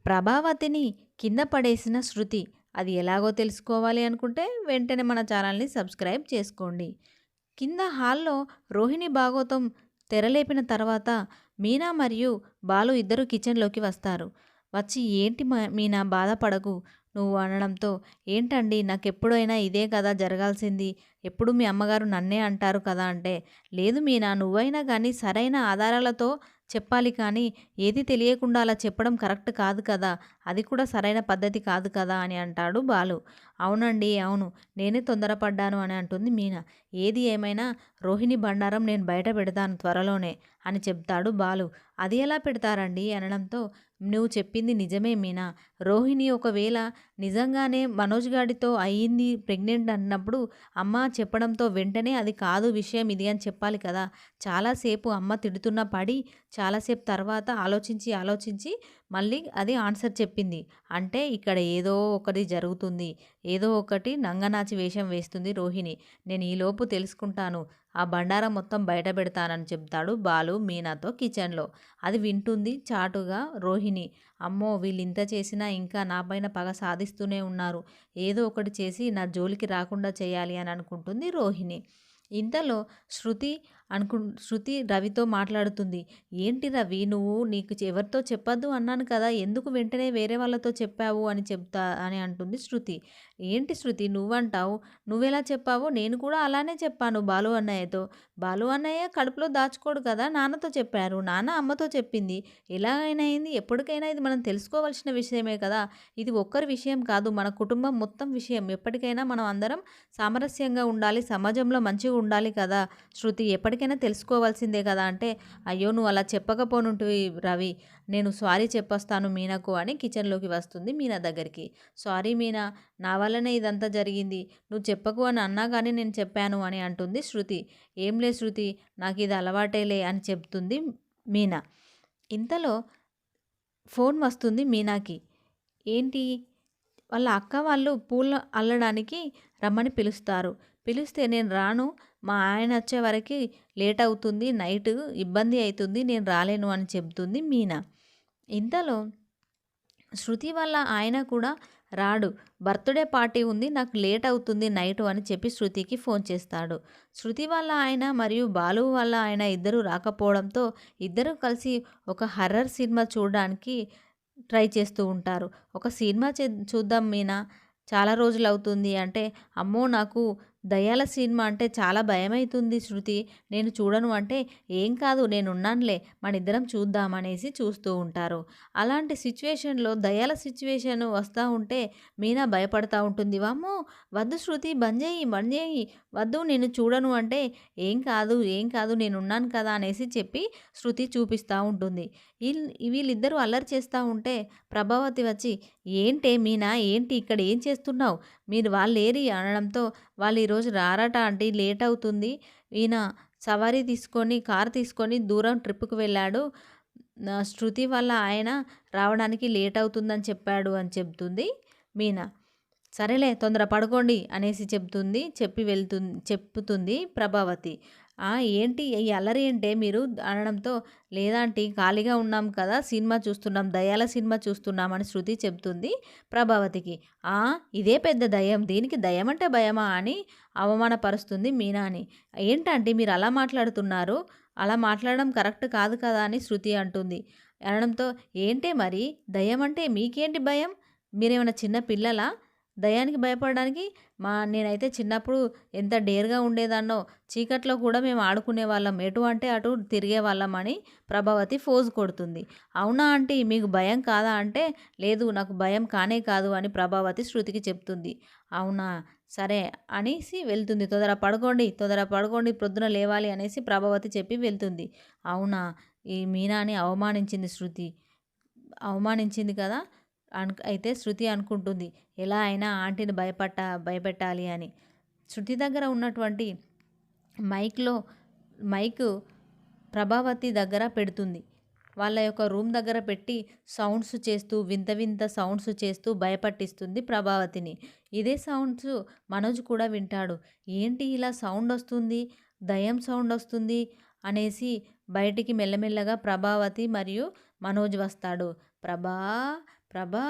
ప్రభావతిని కింద పడేసిన శృతి. అది ఎలాగో తెలుసుకోవాలి అనుకుంటే వెంటనే మన ఛానల్‌ని సబ్స్క్రైబ్ చేసుకోండి. కింద హాల్‌లో రోహిణి భాగవతం తెరలేపిన తర్వాత మీనా మరియు బాలు ఇద్దరు కిచెన్‌లోకి వస్తారు. వచ్చి "ఏంటి మీనా బాధపడకు" నువ్వు అనడంతో "ఏంటండి నాకెప్పుడైనా ఇదే కదా జరగాల్సింది. ఎప్పుడు మీ అమ్మగారు నన్నే అంటారు కదా" అంటే "లేదు మీనా నువ్వైనా గానీ సరైన ఆధారాలతో చెప్పాలి కానీ ఏది తెలియకుండా అలా చెప్పడం కరెక్ట్ కాదు కదా! అది కూడా సరైన పద్ధతి కాదు కదా" అని అంటాడు బాలు. "అవునండి. అవును. నేనే తొందరపడ్డాను" అని అంటుంది మీనా. "ఏది ఏమైనా రోహిణి బండారం నేను బయట పెడతాను త్వరలోనే" అని చెప్తాడు బాలు. "అది ఎలా పెడతారండి?" అనడంతో "నువ్వు చెప్పింది నిజమే మీనా. రోహిణి ఒకవేళ నిజంగానే మనోజ్ గాడితో అయ్యింది ప్రెగ్నెంట్ అన్నప్పుడు అమ్మ చెప్పడంతో వెంటనే అది కాదు విషయం ఇది అని చెప్పాలి కదా! చాలాసేపు అమ్మ తిడుతున్నా పడి చాలాసేపు తర్వాత ఆలోచించి మళ్ళీ అది ఆన్సర్ చెప్పింది. అంటే ఇక్కడ ఏదో ఒకటి జరుగుతుంది. ఏదో ఒకటి నంగనాచి వేషం వేస్తుంది రోహిణి. నేను ఈలోపు తెలుసుకుంటాను. ఆ బండారం మొత్తం బయట పెడతానని" చెప్తాడు బాలు మీనాతో కిచెన్‌లో. అది వింటుంది చాటుగా రోహిణి. "అమ్మో! వీళ్ళింత చేసినా ఇంకా నాపైన పగ సాధిస్తూనే ఉన్నారు. ఏదో ఒకటి చేసి నా జోలికి రాకుండా చేయాలి" అని అనుకుంటుంది రోహిణి. ఇంతలో శృతి శృతి రవితో మాట్లాడుతుంది. "ఏంటి రవి నువ్వు ఎవరితో చెప్పొద్దు అన్నాను కదా! ఎందుకు వెంటనే వేరే వాళ్ళతో చెప్పావు" అని అంటుంది శృతి. "ఏంటి శృతి నువ్వంటావు? నువ్వెలా చెప్పావో నేను కూడా అలానే చెప్పాను బాలు అన్నయ్యతో. బాలు అన్నయ్య కడుపులో దాచుకోడు కదా! నాన్నతో చెప్పారు. నాన్న అమ్మతో చెప్పింది. ఎలాగైనా అయింది ఎప్పటికైనా ఇది మనం తెలుసుకోవాల్సిన విషయమే కదా! ఇది ఒక్కరి విషయం కాదు. మన కుటుంబం మొత్తం విషయం. ఎప్పటికైనా మనం అందరం సామరస్యంగా ఉండాలి. సమాజంలో మంచిగా ఉండాలి కదా! శృతి ఎప్పటికైనా తెలుసుకోవాల్సిందే కదా!" అంటే "అయ్యో! నువ్వు అలా చెప్పకపోనుంటివి రవి. నేను సారీ చెప్పొస్తాను మీనాకు" అని కిచెన్‌లోకి వస్తుంది మీనా దగ్గరికి. "సారీ మీనా. నా వల్లనే ఇదంతా జరిగింది. నువ్వు చెప్పకు అని అన్నా గానీ నేను చెప్పాను" అని అంటుంది శృతి. "ఏం లేదు శృతి. నాకిది అలవాటేలే" అని చెప్తుంది మీనా. ఇంతలో ఫోన్ వస్తుంది మీనాకి. ఏంటి? వాళ్ళ అక్క వాళ్ళు పూలు అల్లడానికి రమ్మని పిలుస్తారు. పిలిస్తే "నేను రాను. మా ఆయన వచ్చే వరకి లేట్ అవుతుంది. నైట్ ఇబ్బంది అయితుంది. నేను రాలేను" అని చెప్తుంది మీనా. ఇంతలో శృతి వాళ్ళ ఆయన కూడా రాడు. బర్త్‌డే పార్టీ ఉంది. నాకు లేట్ అవుతుంది నైటు అని చెప్పి శృతికి ఫోన్ చేస్తాడు. శృతి వాళ్ళ ఆయన మరియు బాలు వాళ్ళ ఆయన ఇద్దరు రాకపోవడంతో ఇద్దరూ కలిసి ఒక హర్రర్ సినిమా చూడడానికి ట్రై చేస్తూ ఉంటారు. "ఒక సినిమా చూద్దాం మీనా. చాలా రోజులవుతుంది" అంటే "అమ్మో! నాకు దయ్యాల సినిమా అంటే చాలా భయమైతుంది శృతి. నేను చూడను" అంటే "ఏం కాదు నేనున్నానులే. మనిద్దరం చూద్దాం" అనేసి చూస్తూ ఉంటారు. అలాంటి సిట్యుయేషన్‌లో దయ్యాల సిట్యుయేషన్ వస్తా ఉంటే మీనా భయపడతా ఉంటుంది. "వామ్మో! వద్దు శృతి బంద్ జెయ్యి వద్దు నేను చూడను" అంటే "ఏం కాదు, ఏం కాదు నేనున్నాను కదా" అనేసి చెప్పి శృతి చూపిస్తా ఉంటుంది. వీళ్ళిద్దరూ అల్లరి చేస్తా ఉంటే ప్రభావతి వచ్చి "ఏంటే మీనా ఏంటి ఇక్కడ ఏం చేస్తున్నావు? మీరు వాళ్ళేరి" అనడంతో "వాళ్ళు ఈరోజు రారట ఆంటీ లేట్ అవుతుంది. ఈయన సవారీ తీసుకొని కారు తీసుకొని దూరం ట్రిప్‌కి వెళ్ళాడు. శృతి వాళ్ళ ఆయన రావడానికి లేట్ అవుతుందని చెప్పాడు" అని చెప్తుంది మీనా. "సరేలే తొందర పడుకోండి" అనేసి చెప్పుతుంది ప్రభావతి. ఏంటి ఈ అల్లరి ఏంటే మీరు" అనడంతో "లేదాంటీ ఖాళీగా ఉన్నాం కదా! సినిమా చూస్తున్నాం. దయ్యాల సినిమా చూస్తున్నాం" అని శృతి చెప్తుంది ప్రభావతికి. ఇదే పెద్ద దయ్యం. దీనికి దయ్యం అంటే భయమా" అని అవమానపరుస్తుంది మీనాని. "ఏంటాంటీ మీరు అలా మాట్లాడుతున్నారు? అలా మాట్లాడడం కరెక్ట్ కాదు కదా!" అని శృతి అంటుంది. అనడంతో "ఏంటే మరి దయ్యం అంటే మీకేంటి భయం? మీరేమైనా చిన్న పిల్లలా? దయ్యానికి భయపడడానికి? నేనైతే చిన్నప్పుడు ఎంత డేర్‌గా ఉండేదాన్నో. చీకట్లో కూడా మేము ఆడుకునేవాళ్ళం. ఎటు అంటే అటు తిరిగేవాళ్ళం" అని ప్రభావతి ఫోజు కొడుతుంది. "అవునా ఆంటీ మీకు భయం కాదా?" అంటే "లేదు నాకు భయం కానే కాదు" అని ప్రభావతి శృతికి చెప్తుంది. "అవునా! సరే" అనేసి వెళ్తుంది. తొందర పడుకోండి ప్రొద్దున లేవాలి" అనేసి ప్రభావతి చెప్పి వెళ్తుంది. అవునా! ఈ మీనాని అవమానించింది శృతి. అవమానించింది కదా! అయితే శృతి అనుకుంటుంది ఎలా అయినా ఆంటీని భయపెట్టాలి అని. శృతి దగ్గర ఉన్నటువంటి మైక్‌లో మైకు ప్రభావతి దగ్గర పెడుతుంది. వాళ్ళ యొక్క రూమ్ దగ్గర పెట్టి సౌండ్స్ చేస్తూ వింత వింత సౌండ్స్ చేస్తూ భయపట్టిస్తుంది ప్రభావతిని. ఇదే సౌండ్స్ మనోజ్ కూడా వింటాడు. ఏంటి ఇలా సౌండ్ వస్తుంది? దయ్యం సౌండ్ వస్తుంది అనేసి బయటికి మెల్లమెల్లగా ప్రభావతి మరియు మనోజ్ వస్తాడు. ప్రభా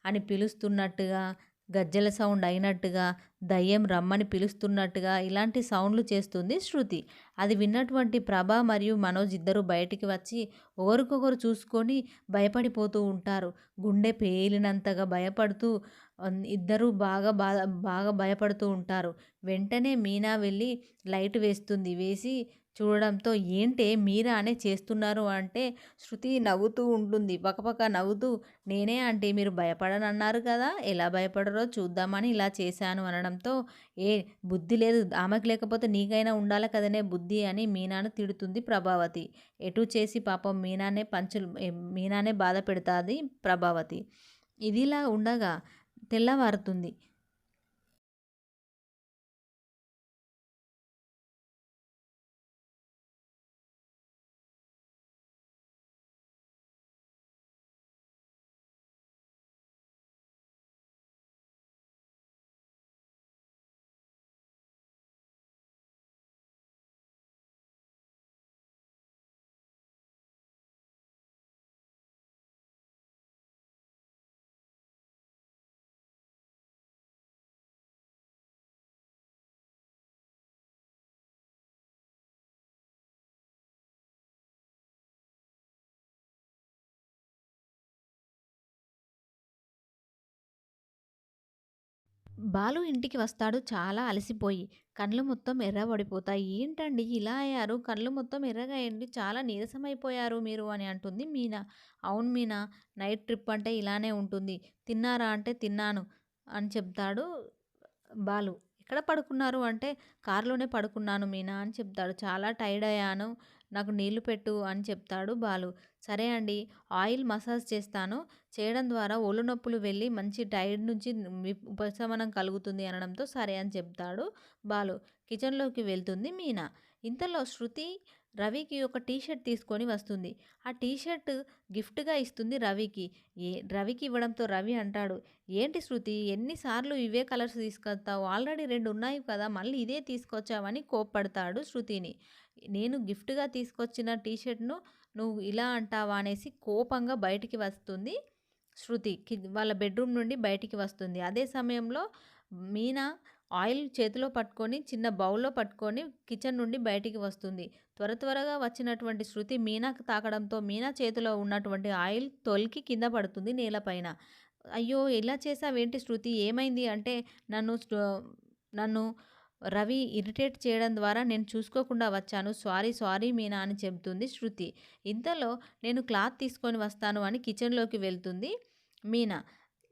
అని పిలుస్తున్నట్టుగా, గజ్జెల సౌండ్ అయినట్టుగా, దయ్యం రమ్మని పిలుస్తున్నట్టుగా ఇలాంటి సౌండ్‌లు చేస్తుంది శృతి. అది విన్నటువంటి ప్రభ మరియు మనోజ్ ఇద్దరు బయటికి వచ్చి ఒకరికొకరు చూసుకొని భయపడిపోతూ ఉంటారు. గుండె పేలినంతగా భయపడుతూ ఇద్దరూ బాగా భయపడుతూ ఉంటారు. వెంటనే మీనా వెళ్ళి లైట్ వేస్తుంది. వేసి చూడడంతో ఏంటే మీరానే చేస్తున్నారు అంటే శృతి నవ్వుతూ ఉంటుంది. పకపక నవ్వుతూ నేనే ఆంటీ మీరు భయపడనన్నారు కదా! ఎలా భయపడరో చూద్దామని ఇలా చేశాను అనడంతో ఏ బుద్ధి లేదు ఆమెకు లేకపోతే నీకైనా ఉండాలి కదనే బుద్ధి అని మీనాను తిడుతుంది ప్రభావతి. ఎటు చేసి పాపం మీనానే బాధ పెడతాది ప్రభావతి. ఇదిలా ఉండగా తెల్లవారుతుంది. బాలు ఇంటికి వస్తాడు చాలా అలసిపోయి. కళ్ళు మొత్తం ఎర్రబడిపోతాయి. "ఏంటండి ఇలా అయ్యారు? కళ్ళు మొత్తం ఎర్రగా అయ్యింది. చాలా నీరసమైపోయారు మీరు" అని అంటుంది మీనా. "అవును మీనా, నైట్ ట్రిప్ అంటే ఇలానే ఉంటుంది. తిన్నారా?" అంటే "తిన్నాను" అని చెప్తాడు బాలు. "ఎక్కడ పడుకున్నారు?" అంటే "కార్‌లోనే పడుకున్నాను మీనా" అని చెప్తాడు. "చాలా టైర్డ్ అయ్యాను. నాకు నీళ్లు పెట్టు" అని చెప్తాడు బాలు. "సరే అండి, ఆయిల్ మసాజ్ చేస్తాను. చేయడం ద్వారా ఒళ్ళు నొప్పులు వెళ్ళి మంచి టైర్డ్ నుంచి ఉపశమనం కలుగుతుంది" అనడంతో సరే అని చెప్తాడు బాలు. కిచెన్‌లోకి వెళ్తుంది మీనా. ఇంతలో శృతి రవికి ఒక టీ షర్ట్ తీసుకొని వస్తుంది. ఆ టీ షర్ట్ గిఫ్ట్‌గా ఇస్తుంది రవికి. రవికి ఇవ్వడంతో రవి అంటాడు, "ఏంటి శృతి ఎన్ని సార్లు ఇవే కలర్స్ తీసుకొస్తావు? ఆల్రెడీ 2 ఉన్నాయి కదా! మళ్ళీ ఇదే తీసుకొచ్చావని" కోప్పడతాడు శృతిని. "నేను గిఫ్ట్‌గా తీసుకొచ్చిన టీ షర్ట్‌ను నువ్వు ఇలా అంటావా?" అనేసి కోపంగా బయటికి వస్తుంది శృతి. వాళ్ళ బెడ్‌రూమ్ నుండి బయటికి వస్తుంది. అదే సమయంలో మీనా ఆయిల్ చేతిలో పట్టుకొని చిన్న బౌల్‌లో పట్టుకొని కిచెన్ నుండి బయటికి వస్తుంది. త్వరగా వచ్చినటువంటి శృతి మీనాకు తాకడంతో మీనా చేతిలో ఉన్నటువంటి ఆయిల్ తొలికి కింద పడుతుంది నేలపైన. "అయ్యో! ఇలా చేసావేంటి శృతి ఏమైంది?" అంటే నన్ను నన్ను రవి ఇరిటేట్ చేయడం ద్వారా నేను చూసుకోకుండా వచ్చాను. సారీ మీనా అని చెబుతుంది శృతి. ఇంతలో నేను క్లాత్ తీసుకొని వస్తాను అని కిచెన్‌లోకి వెళ్తుంది మీనా.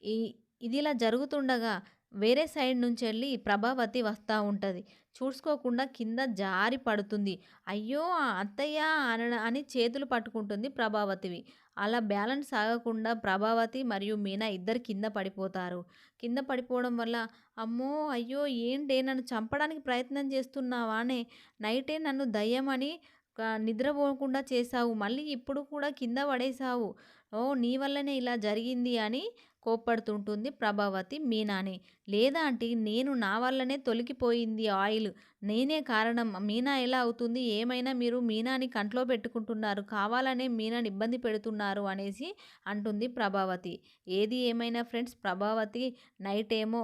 ఈ ఇదిలా జరుగుతుండగా వేరే సైడ్ నుంచెళ్ళి ప్రభావతి వస్తా ఉంటది. చూసుకోకుండా కింద జారి పడుతుంది. "అయ్యో! అత్తయ్య" అని చేతులు పట్టుకుంటుంది ప్రభావతివి. అలా బ్యాలెన్స్ ఆగకుండా ప్రభావతి మరియు మీనా ఇద్దరు కింద పడిపోతారు. కింద పడిపోవడం వల్ల "అమ్మో! అయ్యో! ఏంటే నన్ను చంపడానికి ప్రయత్నం చేస్తున్నావానే? నైటే నన్ను దయ్యమని నిద్రపోకుండా చేశావు. మళ్ళీ ఇప్పుడు కూడా కింద పడేశావు. ఓహ్! నీ వల్లనే ఇలా జరిగింది" అని కోప్పడుతుంటుంది ప్రభావతి మీనాని. "లేదా ఆంటీ నేను నా వల్లనే తొలికిపోయింది ఆయిల్. నేనే కారణం. మీనా ఎలా అవుతుంది? ఏమైనా మీరు మీనాని కంట్లో పెట్టుకుంటున్నారు. కావాలనే మీనాని ఇబ్బంది పెడుతున్నారు" అనేసి అంటుంది ప్రభావతి. ఏది ఏమైనా ఫ్రెండ్స్ ప్రభావతి నైట్ ఏమో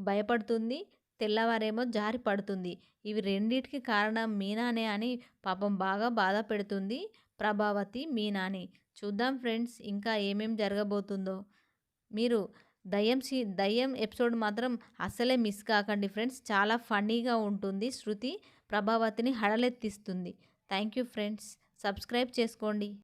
భయపడుతుంది. తెల్లవారేమో జారి పడుతుంది. ఇవి రెండిటికి కారణం మీనానే అని పాపం బాగా బాధ పెడుతుంది ప్రభావతి మీనాని. చూద్దాం ఫ్రెండ్స్ ఇంకా ఏమేం జరగబోతుందో. మీరు దయ్యం ఎపిసోడ్ మాత్రం అస్సలే మిస్ కాకండి ఫ్రెండ్స్. చాలా ఫన్నీగా ఉంటుంది. శృతి ప్రభావతిని హడలెత్తిస్తుంది. Thank you friends. సబ్స్క్రైబ్ చేసుకోండి.